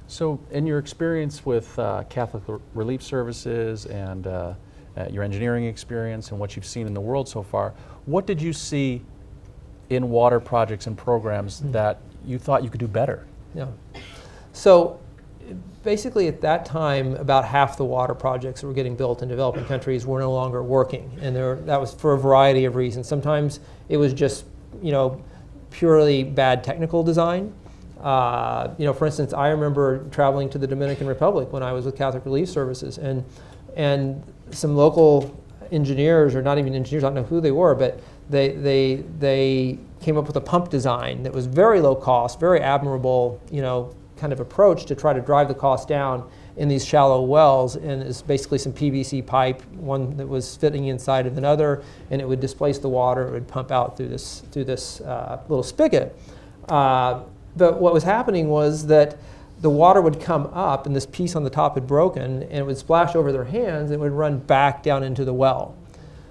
So in your experience with Catholic Relief Services and your engineering experience and what you've seen in the world so far, what did you see in water projects and programs that you thought you could do better? Yeah. So basically at that time, about half the water projects that were getting built in developing countries were no longer working. And that was for a variety of reasons. Sometimes it was just, purely bad technical design. For instance, I remember traveling to the Dominican Republic when I was with Catholic Relief Services, and some local engineers, or not even engineers, I don't know who they were, but they came up with a pump design that was very low cost, very admirable, kind of approach to try to drive the cost down in these shallow wells. And it's basically some PVC pipe, one that was fitting inside of another, and it would displace the water. It would pump out through this little spigot. But what was happening was that the water would come up, and this piece on the top had broken, and it would splash over their hands, and it would run back down into the well.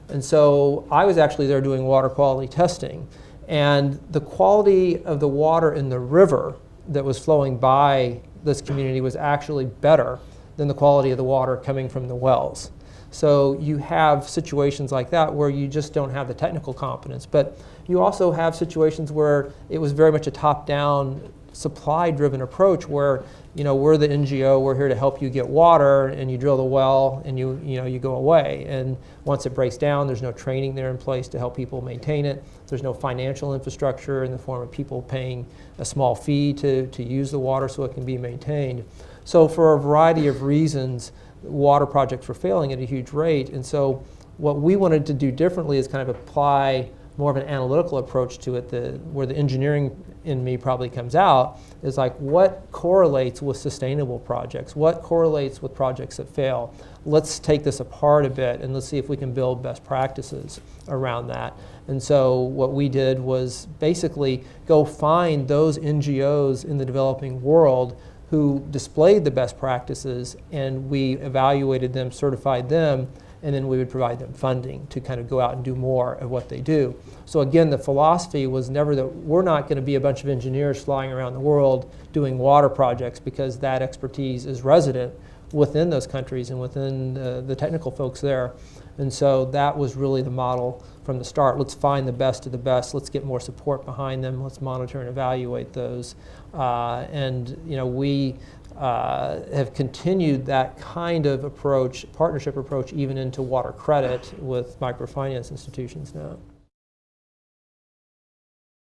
And so I was actually there doing water quality testing, and the quality of the water in the river that was flowing by this community was actually better than the quality of the water coming from the wells. So you have situations like that where you just don't have the technical competence, but you also have situations where it was very much a top-down, supply-driven approach where, we're the NGO, we're here to help you get water, and you drill the well, and you go away. And once it breaks down, there's no training there in place to help people maintain it. There's no financial infrastructure in the form of people paying a small fee to use the water so it can be maintained. So for a variety of reasons, water projects were failing at a huge rate. And so what we wanted to do differently is kind of apply more of an analytical approach to it, where the engineering in me probably comes out, is like, what correlates with sustainable projects? What correlates with projects that fail? Let's take this apart a bit and let's see if we can build best practices around that. And so what we did was basically go find those NGOs in the developing world who displayed the best practices, and we evaluated them, certified them, and then we would provide them funding to kind of go out and do more of what they do. So again, the philosophy was never that we're not going to be a bunch of engineers flying around the world doing water projects, because that expertise is resident within those countries and within the technical folks there. And so that was really the model from the start. Let's find the best of the best. Let's get more support behind them. Let's monitor and evaluate those. We have continued that kind of approach, partnership approach, even into water credit with microfinance institutions now.